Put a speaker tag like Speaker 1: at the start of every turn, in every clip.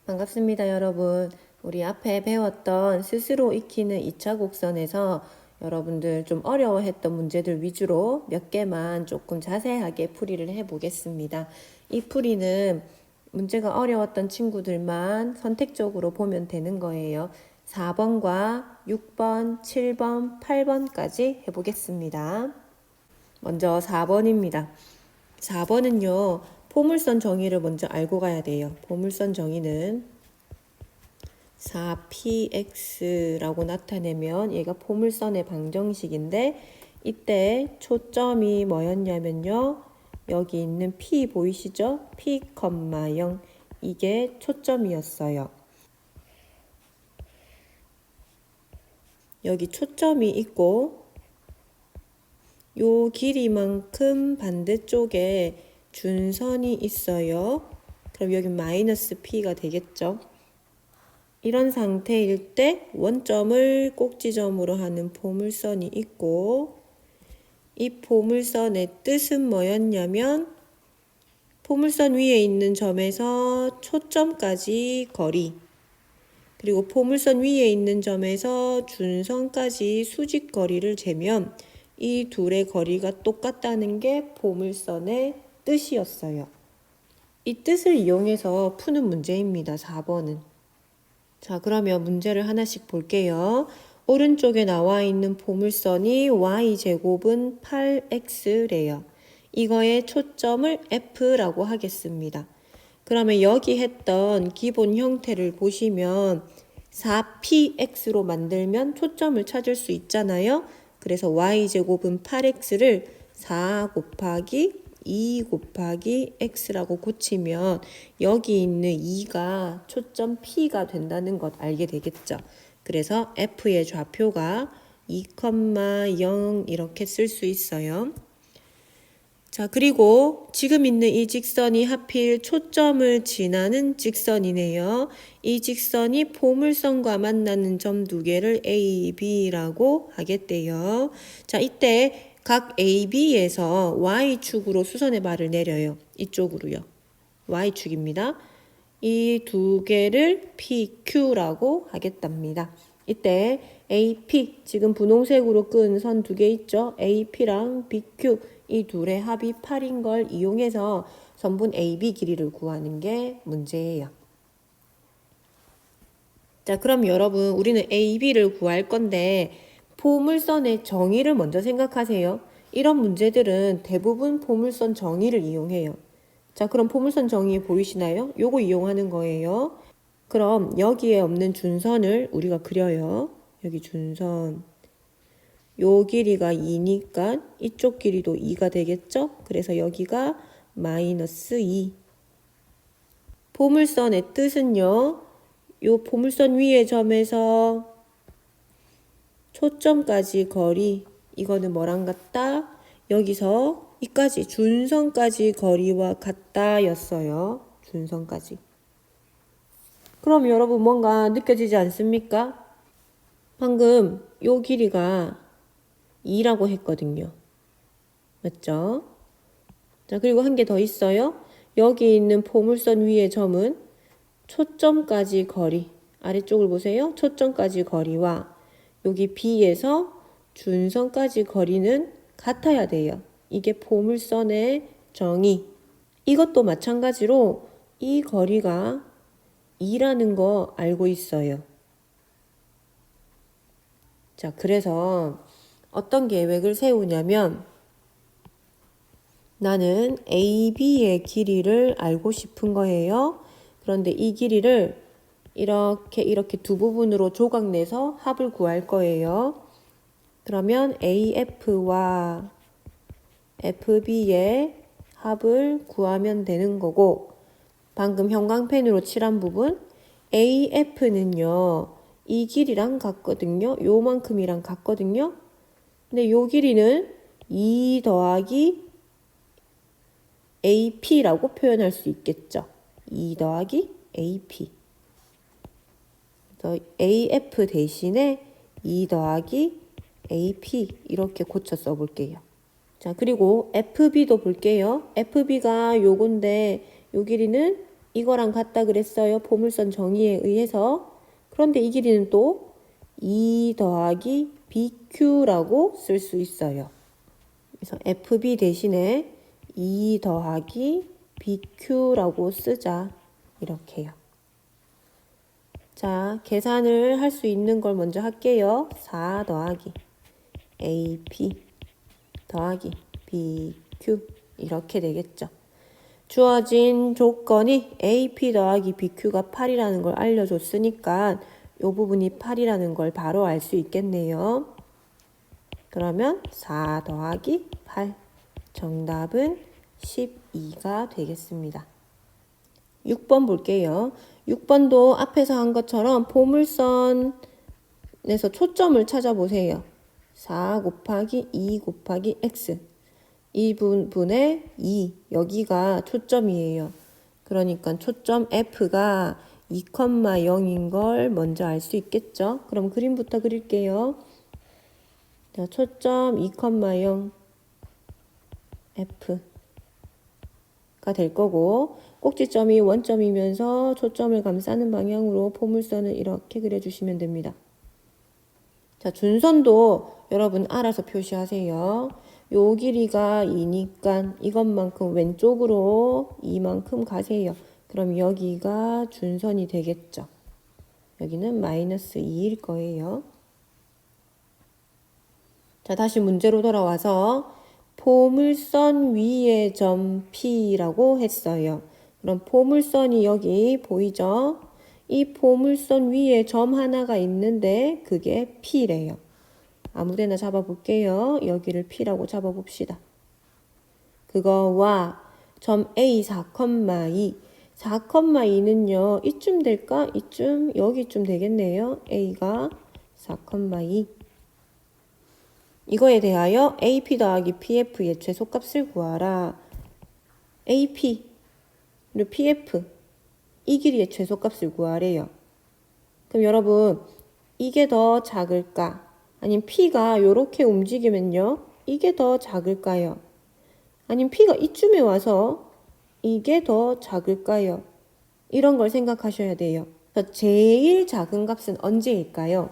Speaker 1: 반갑습니다, 여러분. 우리 앞에 배웠던 스스로 익히는 2차 곡선에서 여러분들 좀 어려워했던 문제들 위주로 몇 개만 조금 자세하게 풀이를 해보겠습니다. 이 풀이는 문제가 어려웠던 친구들만 선택적으로 보면 되는 거예요. 4번과 6번, 7번, 8번까지 해보겠습니다. 먼저 4번입니다. 4번은요, 포물선 정의를 먼저 알고 가야 돼요. 포물선 정의는 4px라고 나타내면 얘가 포물선의 방정식인데 이때 초점이 뭐였냐면요. 여기 있는 p 보이시죠? p, 0 이게 초점이었어요. 여기 초점이 있고 요 길이만큼 반대쪽에 준선이 있어요. 그럼 여기 마이너스 p가 되겠죠. 이런 상태일 때 원점을 꼭지점으로 하는 포물선이 있고 이 포물선의 뜻은 뭐였냐면 포물선 위에 있는 점에서 초점까지 거리 그리고 포물선 위에 있는 점에서 준선까지 수직 거리를 재면 이 둘의 거리가 똑같다는 게 포물선의 뜻이었어요. 이 뜻을 이용해서 푸는 문제입니다. 4번은. 자, 그러면 문제를 하나씩 볼게요. 오른쪽에 나와 있는 포물선이 y제곱은 8x래요. 이거의 초점을 f라고 하겠습니다. 그러면 여기 했던 기본 형태를 보시면 4px로 만들면 초점을 찾을 수 있잖아요. 그래서 y제곱은 8x를 4 곱하기 2 곱하기 x라고 고치면 여기 있는 2가 초점 p가 된다는 것 알게 되겠죠. 그래서 f의 좌표가 2,0 이렇게 쓸 수 있어요. 자, 그리고 지금 있는 이 직선이 하필 초점을 지나는 직선이네요. 이 직선이 포물선과 만나는 점 두 개를 A, B라고 하겠대요. 자, 이때 각 A, B에서 Y축으로 수선의 발을 내려요. 이쪽으로요. Y축입니다. 이 두 개를 PQ라고 하겠답니다. 이때 AP, 지금 분홍색으로 끈 선 두 개 있죠? AP랑 BQ, 이 둘의 합이 8인 걸 이용해서 선분 AB 길이를 구하는 게 문제예요. 자, 그럼 여러분, 우리는 AB를 구할 건데 포물선의 정의를 먼저 생각하세요. 이런 문제들은 대부분 포물선 정의를 이용해요. 자, 그럼 포물선 정의 보이시나요? 요거 이용하는 거예요. 그럼 여기에 없는 준선을 우리가 그려요. 여기 준선. 요 길이가 2니까 이쪽 길이도 2가 되겠죠? 그래서 여기가 마이너스 2. 포물선의 뜻은요. 요 포물선 위의 점에서 초점까지 거리. 이거는 뭐랑 같다? 여기서 이까지 준선까지 거리와 같다 였어요. 준선까지. 그럼 여러분 뭔가 느껴지지 않습니까? 방금 요 길이가 2라고 했거든요. 맞죠? 자, 그리고 한 개 더 있어요. 여기 있는 포물선 위의 점은 초점까지 거리, 아래쪽을 보세요. 초점까지 거리와 여기 B에서 준선까지 거리는 같아야 돼요. 이게 포물선의 정의. 이것도 마찬가지로 이 거리가 2라는 거 알고 있어요. 자, 그래서 어떤 계획을 세우냐면 나는 AB의 길이를 알고 싶은 거예요. 그런데 이 길이를 이렇게 두 부분으로 조각내서 합을 구할 거예요. 그러면 AF와 FB의 합을 구하면 되는 거고 방금 형광펜으로 칠한 부분 AF는요. 이 길이랑 같거든요. 요만큼이랑 같거든요. 근데 요 길이는 2 더하기 AP라고 표현할 수 있겠죠. 2 더하기 AP. 그래서 AF 대신에 2 더하기 AP 이렇게 고쳐 써볼게요. 자, 그리고 FB도 볼게요. FB가 요건데 요 길이는 이거랑 같다 그랬어요. 포물선 정의에 의해서. 그런데 이 길이는 또 2 더하기 BQ라고 쓸 수 있어요. 그래서 FB 대신에 2 더하기 BQ라고 쓰자. 이렇게요. 자, 계산을 할 수 있는 걸 먼저 할게요. 4 더하기 AP 더하기 BQ 이렇게 되겠죠. 주어진 조건이 AP 더하기 BQ가 8이라는 걸 알려줬으니까 이 부분이 8이라는 걸 바로 알 수 있겠네요. 그러면 4 더하기 8 정답은 12가 되겠습니다. 6번 볼게요. 6번도 앞에서 한 것처럼 포물선에서 초점을 찾아보세요. 4 곱하기 2 곱하기 x 이 부분의 2 여기가 초점이에요. 그러니까 초점 F가 2,0인 걸 먼저 알 수 있겠죠. 그럼 그림부터 그릴게요. 자, 초점 2,0 F가 될 거고 꼭지점이 원점이면서 초점을 감싸는 방향으로 포물선을 이렇게 그려주시면 됩니다. 자, 준선도 여러분 알아서 표시하세요. 요 길이가 2니까 이것만큼 왼쪽으로 이만큼 가세요. 그럼 여기가 준선이 되겠죠. 여기는 마이너스 2일 거예요. 자, 다시 문제로 돌아와서 포물선 위의 점 P라고 했어요. 그럼 포물선이 여기 보이죠? 이 포물선 위에 점 하나가 있는데 그게 P래요. 아무데나 잡아볼게요. 여기를 P라고 잡아봅시다. 그거와 점 A 4,2 4,2는요. 이쯤 될까? 이쯤 여기쯤 되겠네요. A가 4,2 이거에 대하여 AP 더하기 PF의 최소값을 구하라. AP 그리고 PF 이 길이의 최소값을 구하래요. 그럼 여러분 이게 더 작을까? 아니면 P가 이렇게 움직이면요. 이게 더 작을까요? 아니면 P가 이쯤에 와서 이게 더 작을까요? 이런 걸 생각하셔야 돼요. 그래서 제일 작은 값은 언제일까요?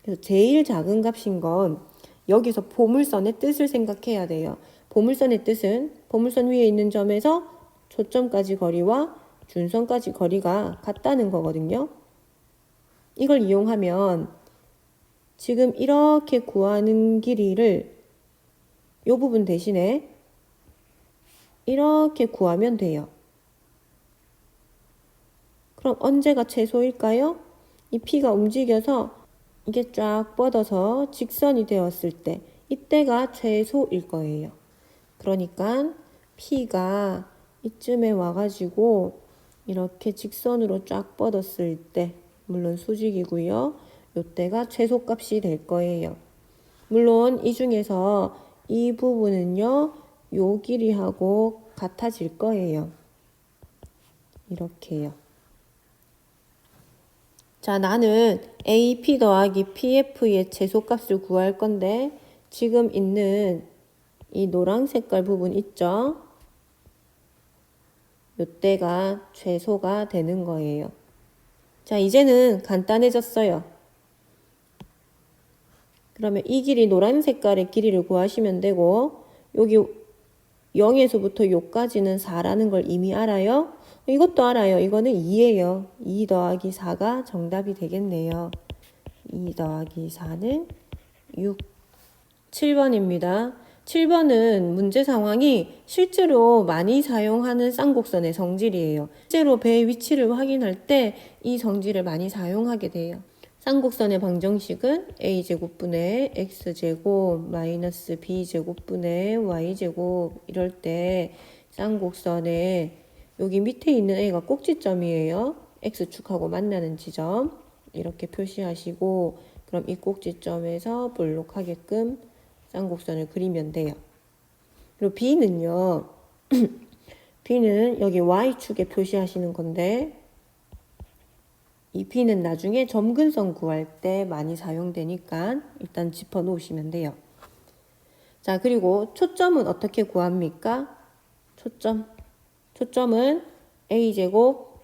Speaker 1: 그래서 제일 작은 값인 건 여기서 포물선의 뜻을 생각해야 돼요. 포물선의 뜻은 포물선 위에 있는 점에서 초점까지 거리와 준선까지 거리가 같다는 거거든요. 이걸 이용하면 지금 이렇게 구하는 길이를 이 부분 대신에 이렇게 구하면 돼요. 그럼 언제가 최소일까요? 이 P가 움직여서 이게 쫙 뻗어서 직선이 되었을 때 이때가 최소일 거예요. 그러니까 P가 이쯤에 와가지고 이렇게 직선으로 쫙 뻗었을 때 물론 수직이고요. 이때가 최소값이 될 거예요. 물론 이 중에서 이 부분은요. 요 길이하고 같아질 거예요. 이렇게요. 자, 나는 AP 더하기 PF의 최소값을 구할 건데 지금 있는 이 노란 색깔 부분 있죠? 요때가 최소가 되는 거예요. 자, 이제는 간단해졌어요. 그러면 이 길이 노란 색깔의 길이를 구하시면 되고 여기 0에서부터 요까지는 4라는 걸 이미 알아요? 이것도 알아요. 이거는 2예요. 2 더하기 4가 정답이 되겠네요. 2 더하기 4는 6. 7번입니다. 7번은 문제 상황이 실제로 많이 사용하는 쌍곡선의 성질이에요. 실제로 배의 위치를 확인할 때 이 성질을 많이 사용하게 돼요. 쌍곡선의 방정식은 a제곱분의 x제곱 마이너스 b제곱분의 y제곱 이럴 때 쌍곡선에 여기 밑에 있는 a가 꼭지점이에요. x축하고 만나는 지점 이렇게 표시하시고 그럼 이 꼭지점에서 볼록하게끔 쌍곡선을 그리면 돼요. 그리고 b는요. b는 여기 y축에 표시하시는 건데 이 b는 나중에 점근선 구할 때 많이 사용되니까 일단 짚어 놓으시면 돼요. 자, 그리고 초점은 어떻게 구합니까? 초점은 a제곱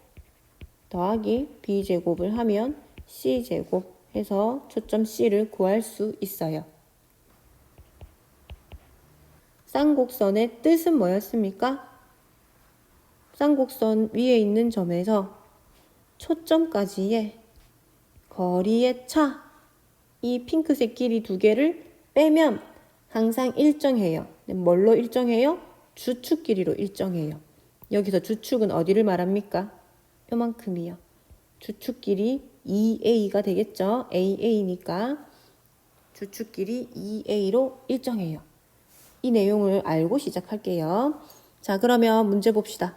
Speaker 1: 더하기 b제곱을 하면 c제곱 해서 초점 C를 구할 수 있어요. 쌍곡선의 뜻은 뭐였습니까? 쌍곡선 위에 있는 점에서 초점까지의 거리의 차, 이 핑크색 길이 두 개를 빼면 항상 일정해요. 뭘로 일정해요? 주축 길이로 일정해요. 여기서 주축은 어디를 말합니까? 요만큼이요. 주축 길이 2a가 되겠죠. AA니까 주축 길이 2a로 일정해요. 이 내용을 알고 시작할게요. 자, 그러면 문제 봅시다.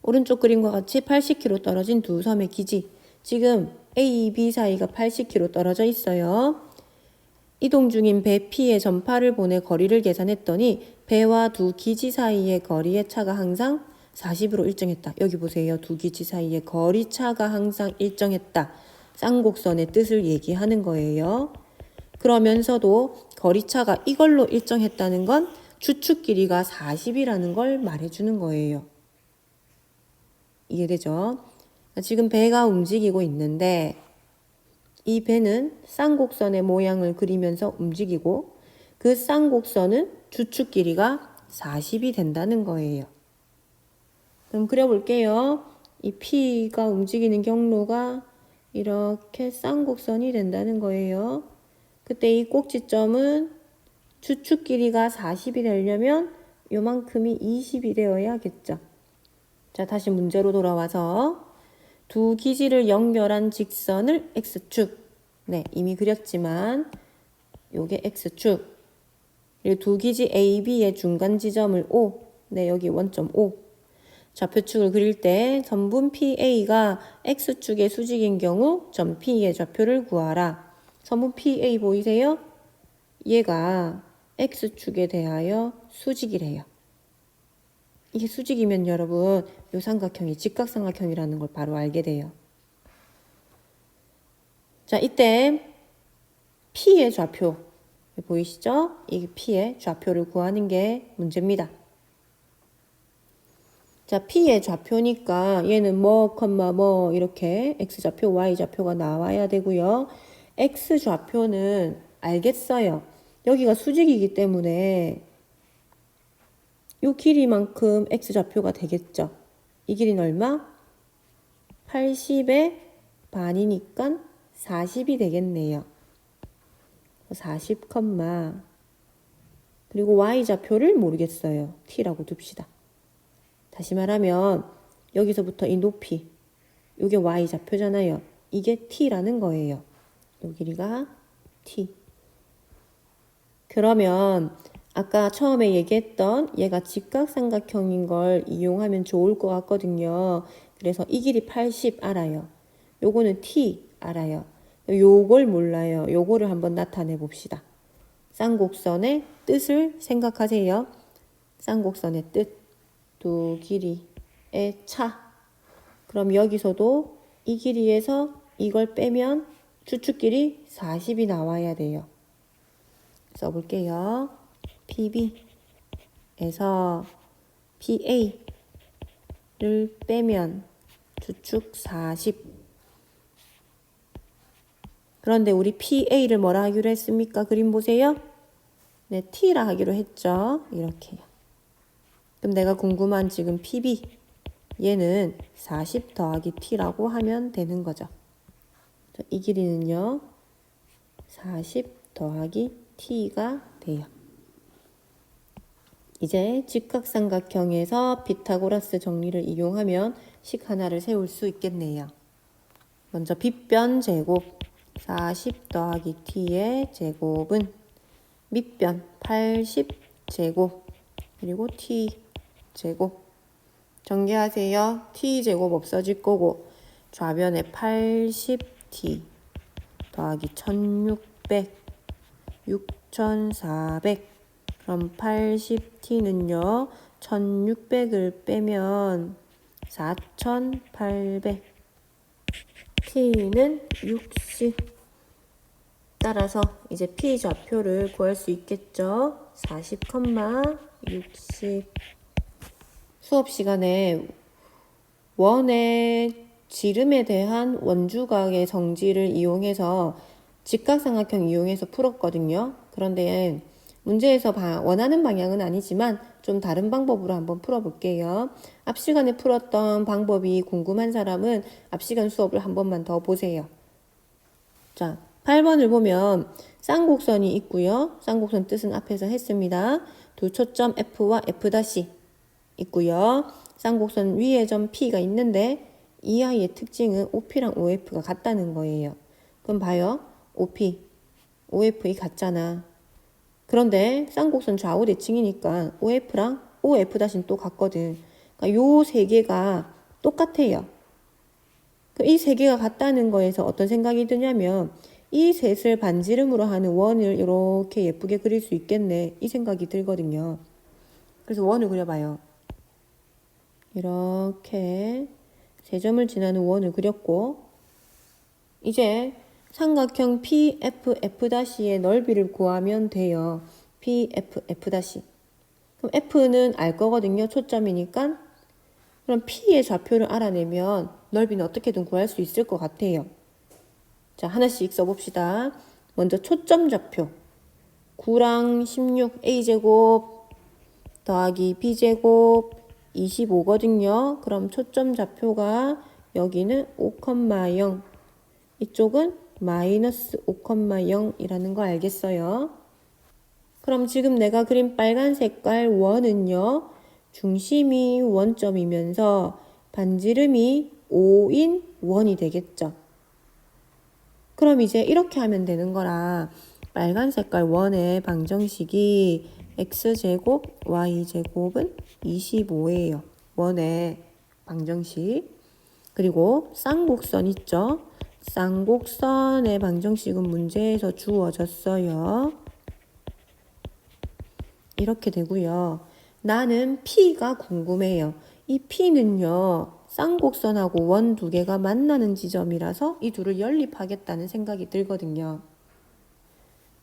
Speaker 1: 오른쪽 그림과 같이 80km 떨어진 두 섬의 기지. 지금 A, B 사이가 80km 떨어져 있어요. 이동 중인 배 P의 전파를 보내 거리를 계산했더니 배와 두 기지 사이의 거리의 차가 항상 40으로 일정했다. 여기 보세요. 두 기지 사이의 거리 차가 항상 일정했다. 쌍곡선의 뜻을 얘기하는 거예요. 그러면서도 거리차가 이걸로 일정했다는 건 주축 길이가 40이라는 걸 말해주는 거예요. 이해되죠? 지금 배가 움직이고 있는데 이 배는 쌍곡선의 모양을 그리면서 움직이고 그 쌍곡선은 주축 길이가 40이 된다는 거예요. 그럼 그려볼게요. 이 P가 움직이는 경로가 이렇게 쌍곡선이 된다는 거예요. 그때 이 꼭지점은 주축 길이가 40이 되려면 요만큼이 20이 되어야겠죠. 자, 다시 문제로 돌아와서 두 기지를 연결한 직선을 X축. 네, 이미 그렸지만 요게 X축. 그리고 두 기지 A, B의 중간 지점을 O. 네, 여기 원점 O. 좌표축을 그릴 때 선분 PA가 X축의 수직인 경우 점 P의 좌표를 구하라. 선분 PA 보이세요? 얘가 X축에 대하여 수직이래요. 이게 수직이면 여러분 요 삼각형이 직각삼각형이라는 걸 바로 알게 돼요. 자, 이때 P의 좌표 보이시죠? 이게 P의 좌표를 구하는 게 문제입니다. 자, P의 좌표니까 얘는 뭐, 뭐 이렇게 X좌표, Y좌표가 나와야 되고요. X좌표는 알겠어요. 여기가 수직이기 때문에 이 길이만큼 X좌표가 되겠죠. 이 길이는 얼마? 80의 반이니까 40이 되겠네요. 40, 그리고 Y좌표를 모르겠어요. T라고 둡시다. 다시 말하면 여기서부터 이 높이, 이게 Y좌표잖아요. 이게 T라는 거예요. 이 길이가 T. 그러면 아까 처음에 얘기했던 얘가 직각삼각형인 걸 이용하면 좋을 것 같거든요. 그래서 이 길이 80 알아요. 요거는 T 알아요. 요걸 몰라요. 요거를 한번 나타내 봅시다. 쌍곡선의 뜻을 생각하세요. 쌍곡선의 뜻. 두 길이의 차. 그럼 여기서도 이 길이에서 이걸 빼면 주축 길이 40이 나와야 돼요. 써볼게요. PB에서 PA를 빼면 주축 40. 그런데 우리 PA를 뭐라 하기로 했습니까? 그림 보세요. 네, T라 하기로 했죠. 이렇게요. 그럼 내가 궁금한 지금 PB 얘는 40 더하기 T라고 하면 되는 거죠. 이 길이는요. 40 더하기 T가 돼요. 이제 직각삼각형에서 피타고라스 정리를 이용하면 식 하나를 세울 수 있겠네요. 먼저 빗변 제곱 40 더하기 T의 제곱은 밑변 80 제곱 그리고 T 제곱 정리하세요. T제곱 없어질 거고 좌변에 80T 더하기 1600 6400 그럼 80T는요 1600을 빼면 4800 T는 60 따라서 이제 P 좌표를 구할 수 있겠죠. 40, 60 수업 시간에 원의 지름에 대한 원주각의 성질을 이용해서 직각삼각형 이용해서 풀었거든요. 그런데 문제에서 원하는 방향은 아니지만 좀 다른 방법으로 한번 풀어볼게요. 앞 시간에 풀었던 방법이 궁금한 사람은 앞 시간 수업을 한 번만 더 보세요. 자, 8번을 보면 쌍곡선이 있고요. 쌍곡선 뜻은 앞에서 했습니다. 두 초점 F와 F' 있고요. 쌍곡선 위에 점 P가 있는데 이 아이의 특징은 OP랑 OF가 같다는 거예요. 그럼 봐요. OP, OF이 같잖아. 그런데 쌍곡선 좌우 대칭이니까 OF랑 OF' 또 같거든. 그러니까 요 세 개가 똑같아요. 이 세 개가 같다는 거에서 어떤 생각이 드냐면 이 셋을 반지름으로 하는 원을 이렇게 예쁘게 그릴 수 있겠네. 이 생각이 들거든요. 그래서 원을 그려봐요. 이렇게 세 점을 지나는 원을 그렸고 이제 삼각형 PFF'의 넓이를 구하면 돼요. PFF'. 그럼 F는 알 거거든요. 초점이니까. 그럼 P의 좌표를 알아내면 넓이는 어떻게든 구할 수 있을 것 같아요. 자, 하나씩 써봅시다. 먼저 초점 좌표. 9랑 16 A제곱 더하기 B제곱 25거든요. 그럼 초점 좌표가 여기는 5,0 이쪽은 마이너스 5,0이라는 거 알겠어요? 그럼 지금 내가 그린 빨간 색깔 원은요. 중심이 원점이면서 반지름이 5인 원이 되겠죠. 그럼 이제 이렇게 하면 되는 거라 빨간 색깔 원의 방정식이 x제곱 y제곱은 25예요. 원의 방정식. 그리고 쌍곡선 있죠. 쌍곡선의 방정식은 문제에서 주어졌어요. 이렇게 되고요. 나는 P가 궁금해요. 이 P는요. 쌍곡선하고 원 두 개가 만나는 지점이라서 이 둘을 연립하겠다는 생각이 들거든요.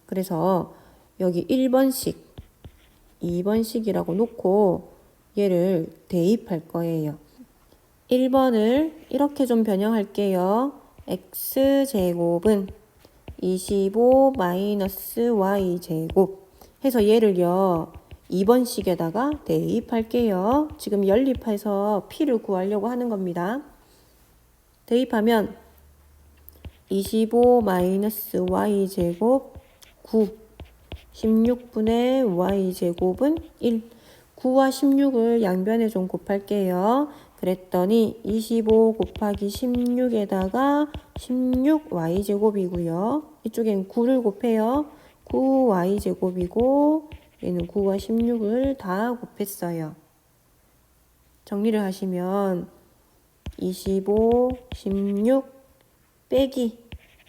Speaker 1: 그래서 여기 1번식, 2번식이라고 놓고 얘를 대입할 거예요. 1번을 이렇게 좀 변형할게요. x제곱은 25 마이너스 y제곱 해서 얘를요. 2번식에다가 대입할게요. 지금 연립해서 P를 구하려고 하는 겁니다. 대입하면 25 마이너스 y제곱 9 16분의 y제곱은 1 9와 16을 양변에 좀 곱할게요. 그랬더니 25 곱하기 16에다가 16y제곱이고요. 이쪽엔 9를 곱해요. 9y제곱이고 얘는 9와 16을 다 곱했어요. 정리를 하시면 25, 16 빼기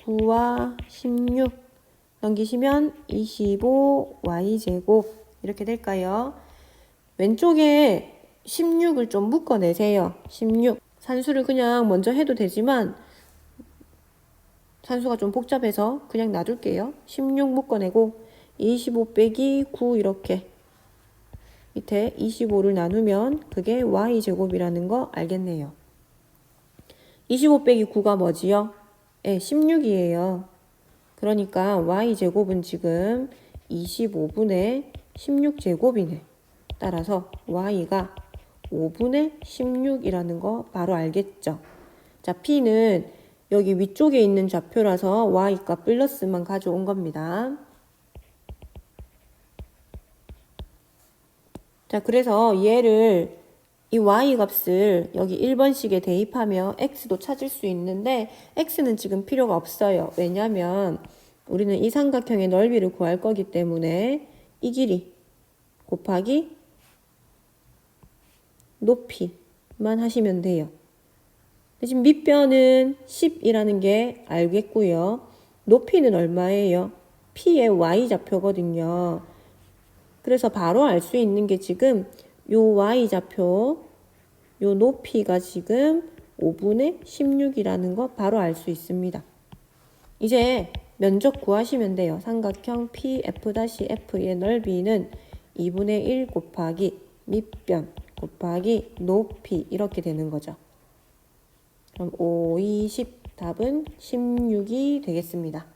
Speaker 1: 9와 16 넘기시면 25y제곱 이렇게 될까요? 왼쪽에 16을 좀 묶어내세요. 16. 산수를 그냥 먼저 해도 되지만 산수가 좀 복잡해서 그냥 놔둘게요. 16 묶어내고 25 빼기 9 이렇게 밑에 25를 나누면 그게 y제곱이라는 거 알겠네요. 25 빼기 9가 뭐지요? 네, 16이에요. 그러니까 y제곱은 지금 25분의 16제곱이네. 따라서 y가 5분의 16이라는 거 바로 알겠죠? 자, p는 여기 위쪽에 있는 좌표라서 y값 플러스만 가져온 겁니다. 자, 그래서 얘를 이 y값을 여기 1번식에 대입하며 x도 찾을 수 있는데 x는 지금 필요가 없어요. 왜냐면 우리는 이 삼각형의 넓이를 구할 거기 때문에 이 길이 곱하기 높이만 하시면 돼요. 지금 밑변은 10이라는 게 알겠고요. 높이는 얼마예요? P의 y좌표거든요. 그래서 바로 알 수 있는 게 지금 요 y좌표, 요 높이가 지금 5분의 16이라는 거 바로 알 수 있습니다. 이제 면적 구하시면 돼요. 삼각형 PF'-F의 넓이는 2분의 1 곱하기 밑변 곱하기 높이 이렇게 되는 거죠. 그럼 5, 20 답은 16이 되겠습니다.